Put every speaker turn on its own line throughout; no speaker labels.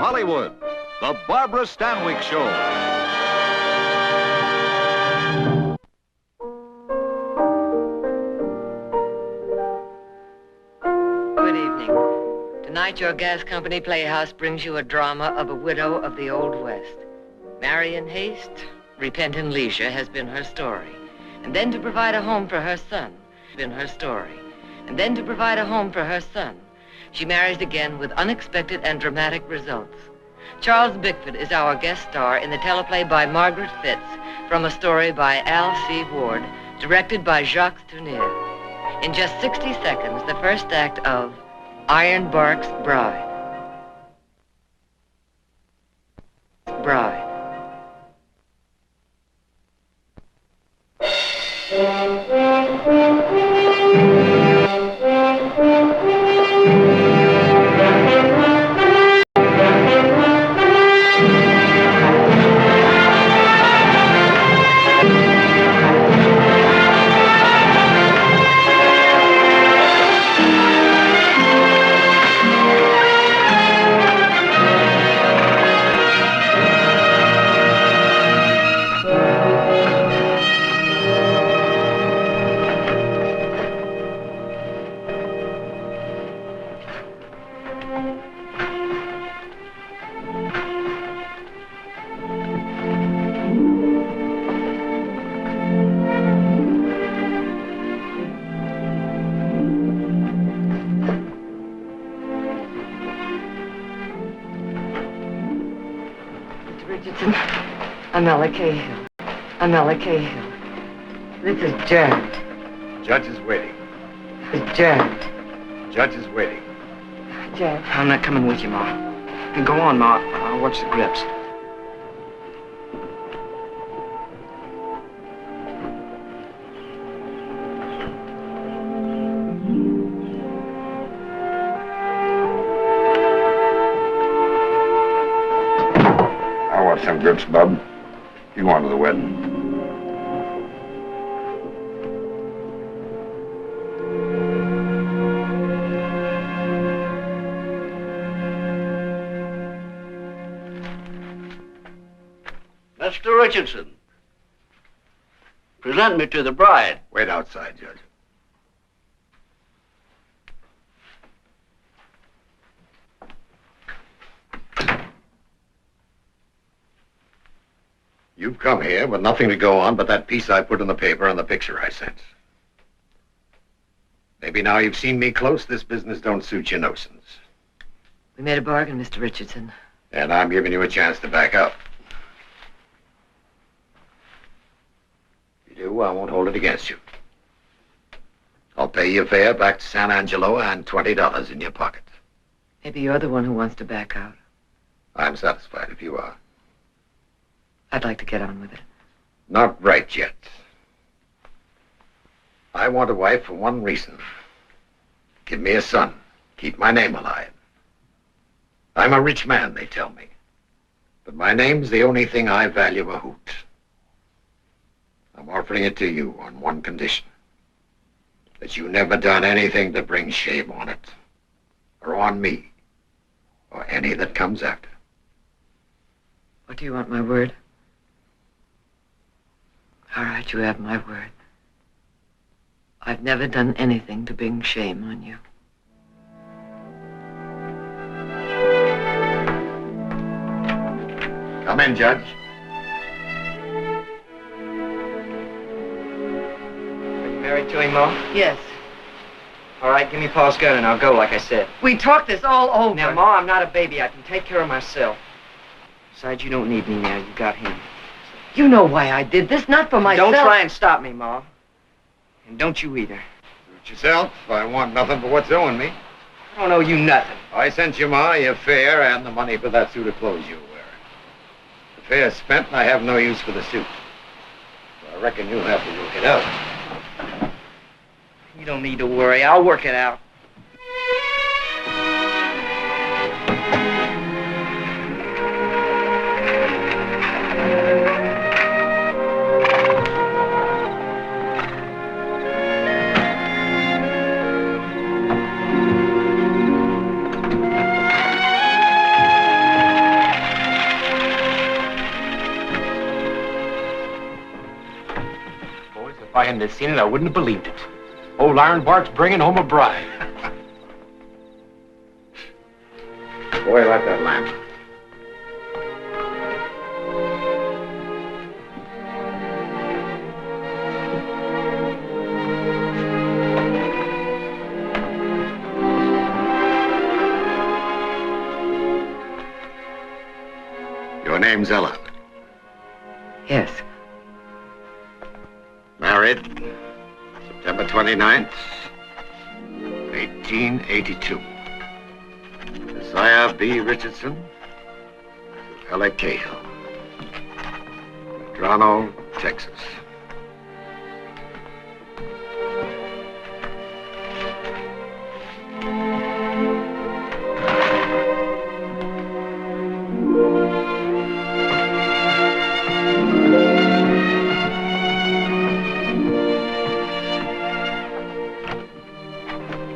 Hollywood, The Barbara Stanwyck Show.
Good evening. Tonight, your gas company playhouse brings you a drama of a widow of the Old West. Marry in haste, repent in leisure has been her story. And then to provide a home for her son, been her story. And then to provide a home for her son, she marries again with unexpected and dramatic results. Charles Bickford is our guest star in the teleplay by Margaret Fitz, from a story by Al C. Ward, directed by Jacques Tourneur. In just 60 seconds, the first act of Ironbark's Bride. Bride. Richardson, I'm Ella Cahill. I'm Ella Cahill. This is Jared.
Judge is waiting.
This is Jared.
Judge is waiting.
Jared.
I'm not coming with you, Ma. And go on, Ma. I'll watch the grips.
Some grips, bub. You go on to the wedding.
Mr. Richardson, present me to the bride.
Wait outside, Judge. You've come here with nothing to go on but that piece I put in the paper and the picture I sent. Maybe now you've seen me close, this business don't suit your notions.
We made a bargain, Mr. Richardson.
And I'm giving you a chance to back up. If you do, I won't hold it against you. I'll pay your fare back to San Angelo and $20 in your pocket.
Maybe you're the one who wants to back out.
I'm satisfied if you are.
I'd like to get on with it.
Not right yet. I want a wife for one reason. Give me a son. Keep my name alive. I'm a rich man, they tell me. But my name's the only thing I value a hoot. I'm offering it to you on one condition. That you never done anything to bring shame on it. Or on me. Or any that comes after.
What do you want, my word? All right, you have my word. I've never done anything to bring shame on you.
Come in, Judge.
Are you married to him, Ma?
Yes.
All right, give me Paul's gun and I'll go like I said.
We talked this all over.
Now, Ma, I'm not a baby. I can take care of myself. Besides, you don't need me now. You got him.
You know why I did this, not for myself.
Don't try and stop me, Ma. And don't you either.
Suit yourself. I want nothing but what's owing me.
I don't owe you nothing.
I sent you, Ma, your fare and the money for that suit of clothes you were wearing. The fare's spent and I have no use for the suit. So I reckon you'll have to work it out.
You don't need to worry. I'll work it out.
hadn't have seen it, I wouldn't have believed it. Old Ironbark's bringing home a bride.
Boy, light that lamp. Your name's Ella.
Yes.
Married September 29th, 1882. Josiah B. Richardson to Ella Cahill. Medrano, Texas.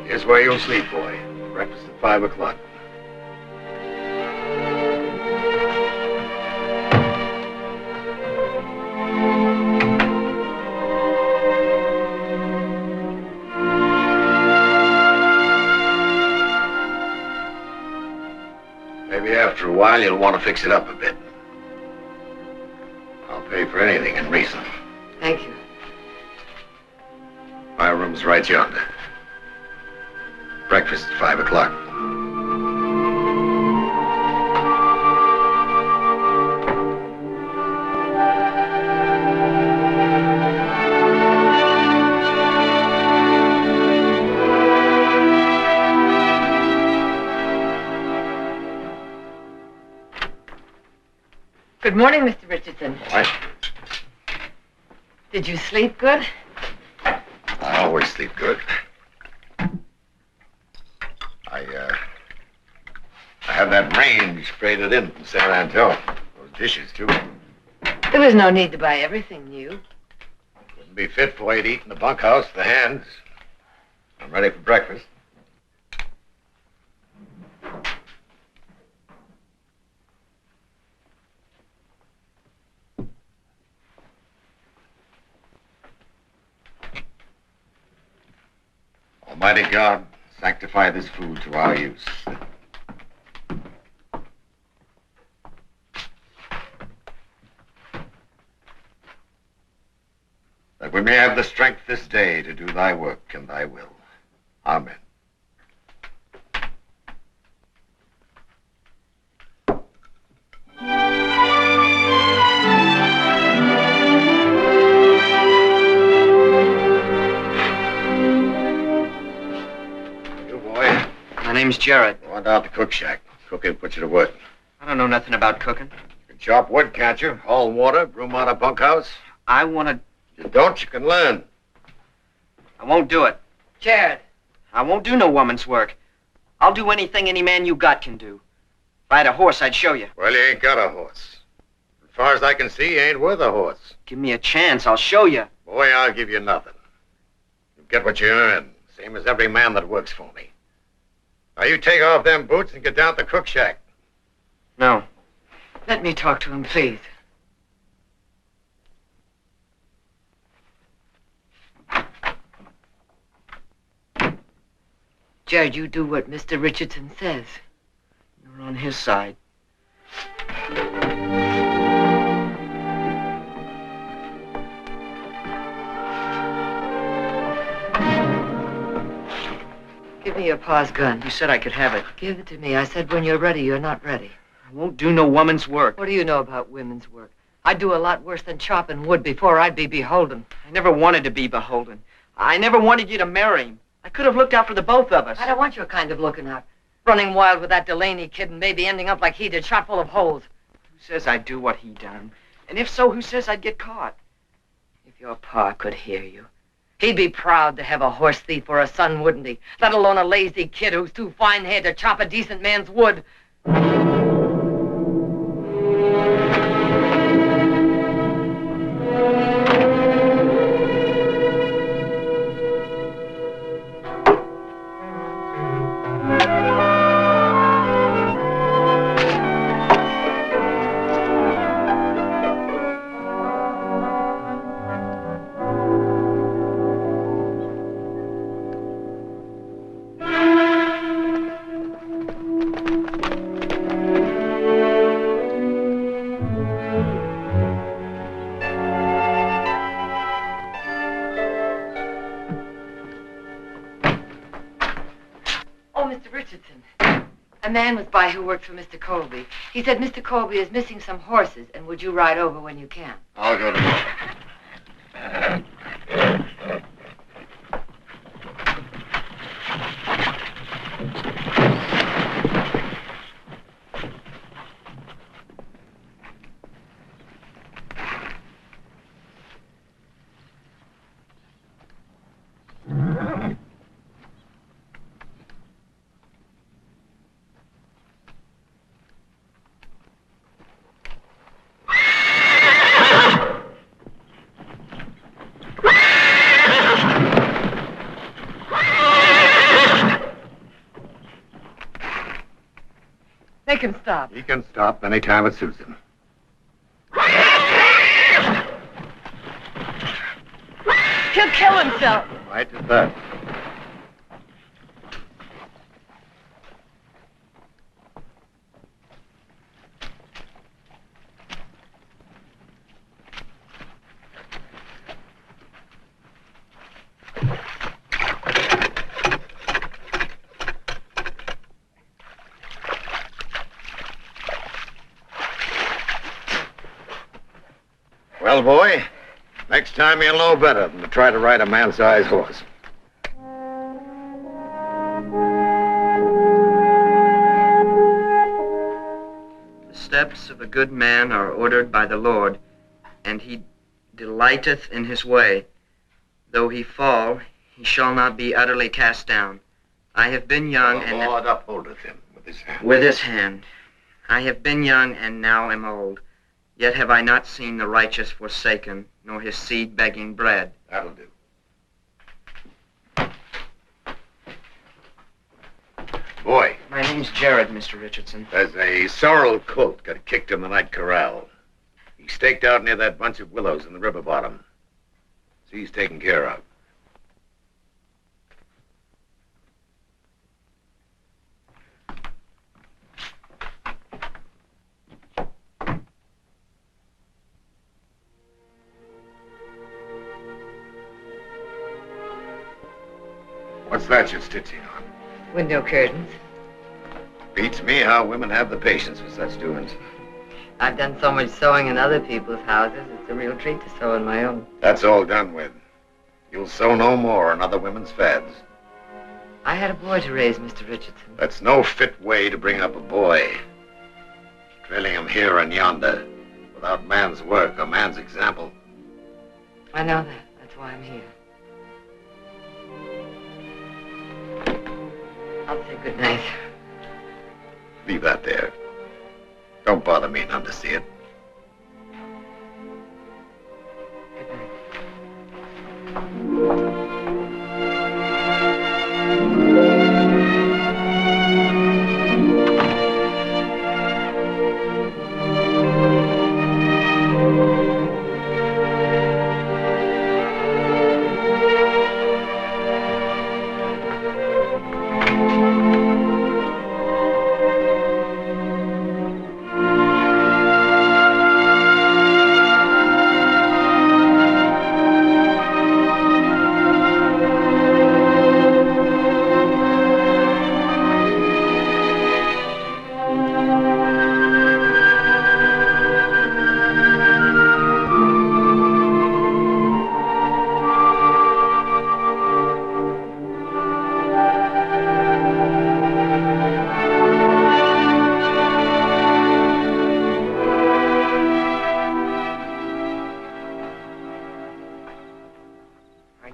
Here's where you'll sleep, boy. Breakfast at 5 o'clock. Maybe after a while you'll want to fix it up a bit. I'll pay for anything in reason.
Thank you.
My room's right yonder. Breakfast at 5 o'clock.
Good morning, Mr. Richardson.
What?
Did you sleep good?
I always sleep good. I have that range freighted in from San Antonio. Those dishes, too.
There was no need to buy everything new.
Wouldn't be fit for you to eat in the bunkhouse with the hands. I'm ready for breakfast. Almighty God, sanctify this food to our use. That we may have the strength this day to do thy work and thy will. Amen. You, boy.
My name's Jared.
Go on down to the cook shack. Cook will put you to work.
I don't know nothing about cooking.
You can chop wood, can't you? Haul water, broom out a bunkhouse.
I want to...
If you don't, you can learn.
I won't do it.
Jared.
I won't do no woman's work. I'll do anything any man you got can do. If I had a horse, I'd show you.
Well, you ain't got a horse. As far as I can see, you ain't worth a horse.
Give me a chance, I'll show you.
Boy, I'll give you nothing. You get what you earn, same as every man that works for me. Now, you take off them boots and get down to the cook shack.
No.
Let me talk to him, please. Jared, you do what Mr. Richardson says.
You're on his side.
Give me your pa's gun.
You said I could have it.
Give it to me. I said when you're ready, you're not ready.
I won't do no woman's work.
What do you know about women's work? I'd do a lot worse than chopping wood before I'd be beholden.
I never wanted to be beholden. I never wanted you to marry him. I could have looked out for the both of us.
I don't want your kind of looking out. Running wild with that Delaney kid and maybe ending up like he did, shot full of holes.
Who says I'd do what he done? And if so, who says I'd get caught?
If your pa could hear you, he'd be proud to have a horse thief for a son, wouldn't he? Let alone a lazy kid who's too fine-haired to chop a decent man's wood. Mr. Richardson. A man was by who worked for Mr. Colby. He said Mr. Colby is missing some horses, and would you ride over when you can?
I'll go tomorrow.
Make him stop.
He can stop any time it suits him.
He'll kill himself.
Right at that. Well, boy, next time you'll know better than to try to ride a man-sized horse.
The steps of a good man are ordered by the Lord, and he delighteth in his way. Though he fall, he shall not be utterly cast down. I have been young
The
and...
Lord upholdeth him with his hand.
With his hand. I have been young and now am old. Yet have I not seen the righteous forsaken, nor his seed begging bread.
That'll do. Boy,
My name's Jared, Mr. Richardson.
there's a sorrel colt got kicked in the night corral. He's staked out near that bunch of willows in the river bottom. So he's taken care of. What's that you're stitching on?
Window curtains.
Beats me how women have the patience for such doings.
I've done so much sewing in other people's houses, it's a real treat to sew in my own.
That's all done with. You'll sew no more on other women's fads.
I had a boy to raise, Mr. Richardson.
That's no fit way to bring up a boy. Trailing him here and yonder, without man's work or man's example.
I know that. That's why I'm here. I'll say good night.
Leave that there. Don't bother me none to see it.
Good night.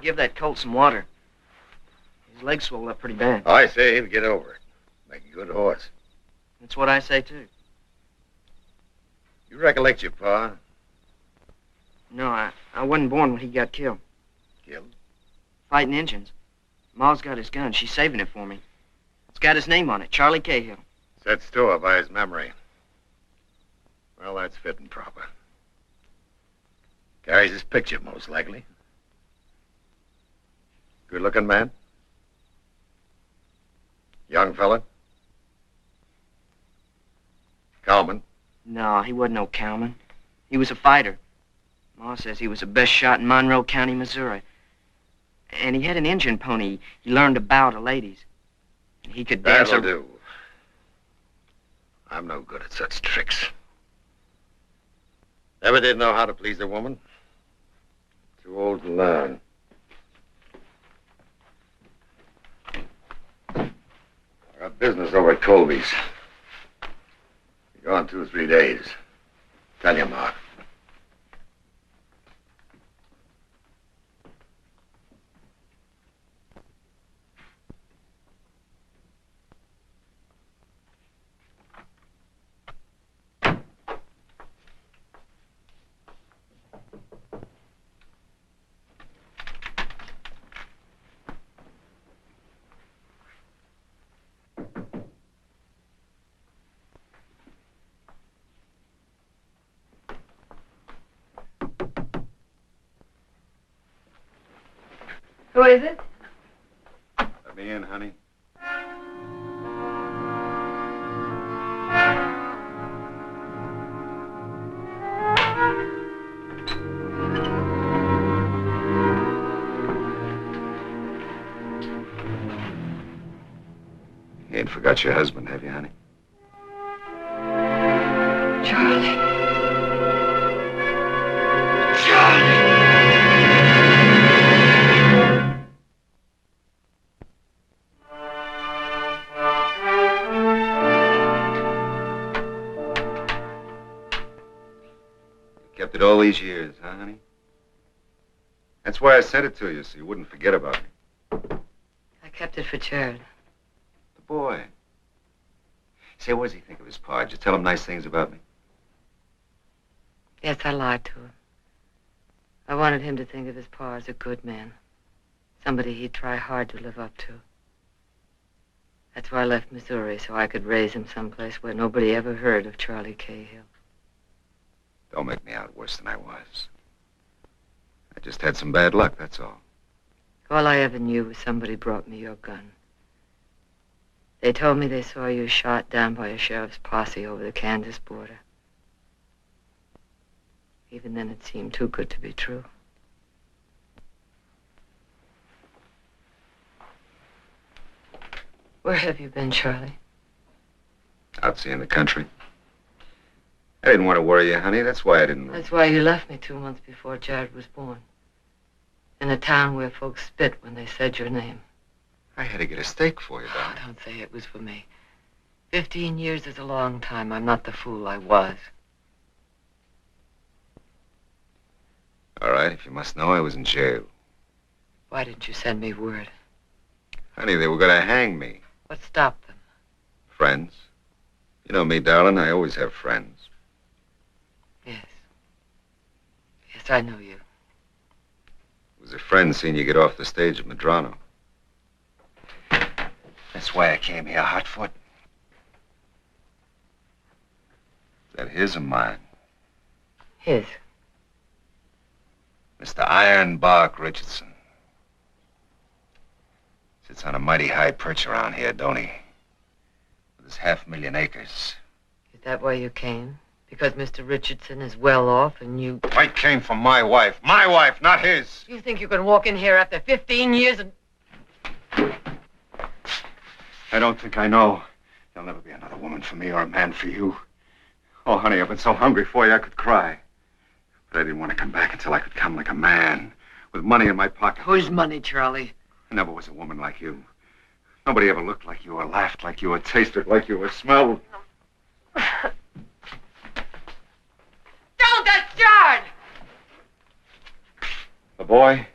Give that colt some water. His legs swelled up pretty bad.
I say he'll get over it. Make a good horse.
That's what I say, too.
You recollect your pa?
No, I wasn't born when he got killed.
Killed?
Fighting Injuns. Ma's got his gun. She's saving it for me. It's got his name on it, Charlie Cahill.
Set store by his memory. Well, that's fit and proper. Carries his picture, most likely. Good-looking man? Young fella? Cowman?
No, he wasn't no cowman. He was a fighter. Ma says he was the best shot in Monroe County, Missouri. And he had an Injun pony he learned to bow to ladies. And he could dance.
That'll do. I'm no good at such tricks. Never did know how to please a woman. Too old to learn. I got business over at Colby's. Be gone 2 or 3 days. Tell you, Mark.
Who is it?
Let me in, honey. You ain't forgot your husband, have you, honey?
Charlie.
Kept it all these years, huh, honey? That's why I sent it to you, so you wouldn't forget about me.
I kept it for Jared.
The boy. Say, what does he think of his pa? Did you tell him nice things about me?
Yes, I lied to him. I wanted him to think of his pa as a good man. Somebody he'd try hard to live up to. That's why I left Missouri, so I could raise him someplace where nobody ever heard of Charlie Cahill.
Don't make me out worse than I was. I just had some bad luck, that's all.
All I ever knew was somebody brought me your gun. They told me they saw you shot down by a sheriff's posse over the Kansas border. Even then, it seemed too good to be true. Where have you been, Charlie?
Out seeing the country. I didn't want to worry you, honey. That's why I didn't...
That's why you left me 2 months before Jared was born. In a town where folks spit when they said your name.
I had to get a steak for you,
Oh,
darling.
don't say it was for me. 15 years is a long time. I'm not the fool I was.
All right, if you must know, I was in jail.
Why didn't you send me word?
Honey, they were going to hang me.
What stopped them?
Friends. You know me, darling. I always have friends.
Yes. Yes, I know you.
It was a friend seeing you get off the stage at Medrano. That's why I came here, hotfoot. Is that his or mine?
His.
Mr. Ironbark Richardson. Sits on a mighty high perch around here, don't he? With his 500,000 acres.
Is that why you came? Because Mr. Richardson is well off and you...
I came for my wife. My wife, not his.
You think you can walk in here after 15 years and...
I don't think I know. There'll never be another woman for me or a man for you. Oh, honey, I've been so hungry for you I could cry. But I didn't want to come back until I could come like a man, with money in my pocket.
Whose money, Charlie?
I never was a woman like you. Nobody ever looked like you or laughed like you or tasted like you or smelled.
Don't, that's Jared!
The boy?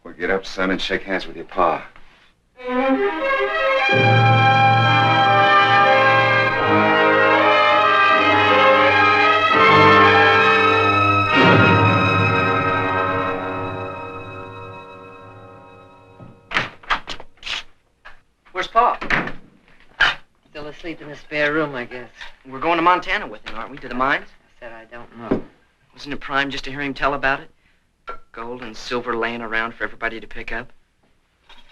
Well, get up, son, and shake hands with your pa.
Where's Pa?
Still asleep in the spare room, I guess.
We're going to Montana with him, aren't we? To the mines?
I said I don't know.
Wasn't it prime just to hear him tell about it? Gold and silver laying around for everybody to pick up.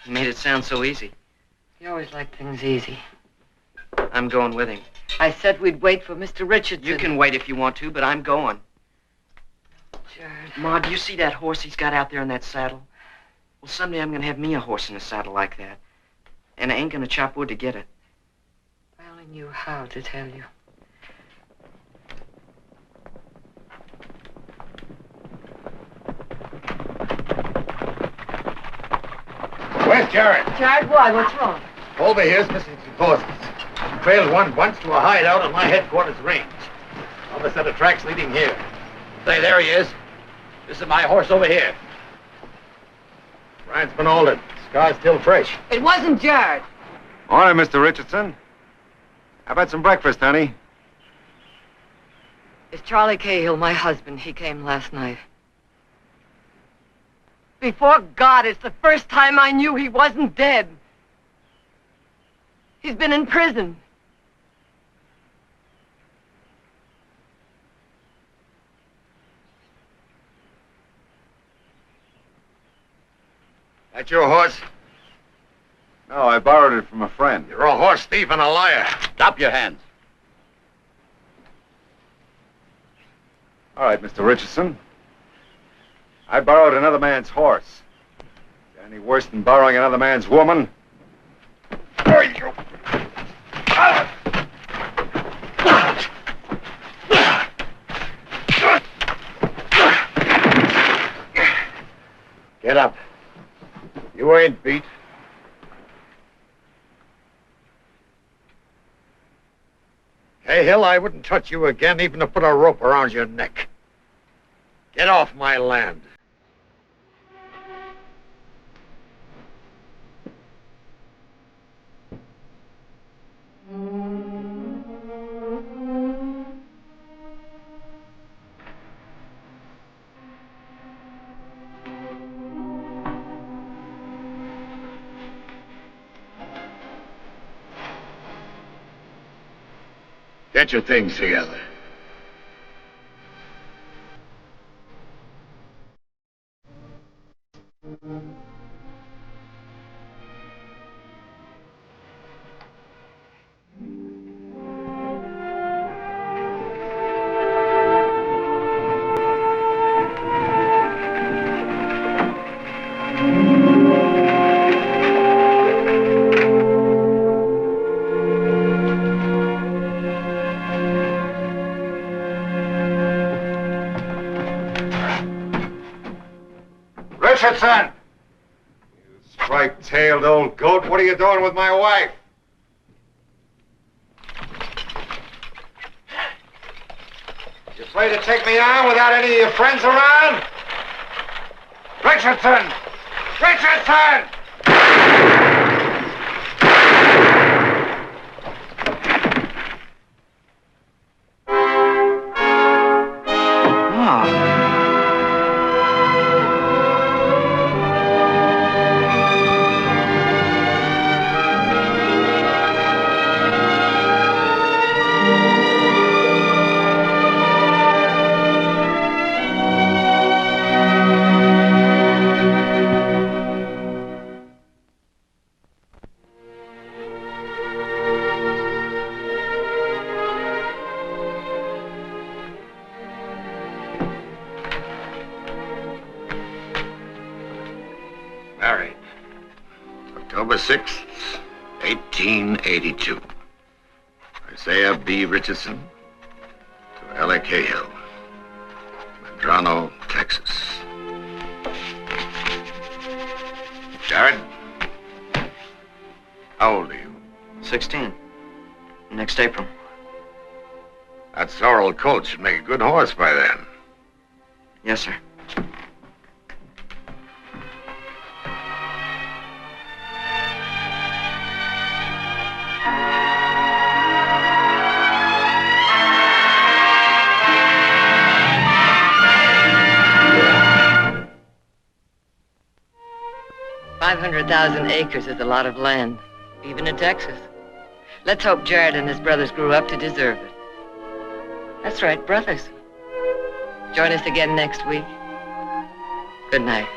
He made it sound so easy.
You always like things easy.
I'm going with him.
I said we'd wait for Mr. Richardson.
You can wait if you want to, but I'm going.
Jared.
Ma, do you see that horse he's got out there in that saddle? Well, Well, someday I'm gonna have me a horse in a saddle like that. And I ain't gonna chop wood to get it.
I only knew how to tell you.
Where's Jared?
Jared, why? What's wrong?
Over here's missing some horses. Trailed one bunch to a hideout on my headquarters range. Another set of tracks leading here. Say, there he is. This is my horse over here. Brian's been altered. Scar's still fresh.
It wasn't Jared.
Morning, Mr. Richardson. How about some breakfast, honey?
It's Charlie Cahill, my husband. He came last night. Before God, it's the first time I knew he wasn't dead. He's been in prison.
That your horse?
No, I borrowed it from a friend.
You're a horse thief and a liar. Stop your hands.
All right, Mr. Richardson. I borrowed another man's horse. Is there any worse than borrowing another man's woman?
Get up. You ain't beat. Cahill, I wouldn't touch you again, even to put a rope around your neck. Get off my land. Get your things together.
Richardson! You striped-tailed old goat, what are you doing with my wife? You afraid to take me on without any of your friends around? Richardson! Richardson!
Married. October 6th, 1882. Isaiah B. Richardson to Ella Cahill, Medrano, Texas. Jared, how old are you?
16. Next April.
That sorrel colt should make a good horse by then.
Yes, sir.
$500,000 acres is a lot of land, even in Texas. Let's hope Jared and his brothers grew up to deserve it. That's right, brothers. Join us again next week. Good night.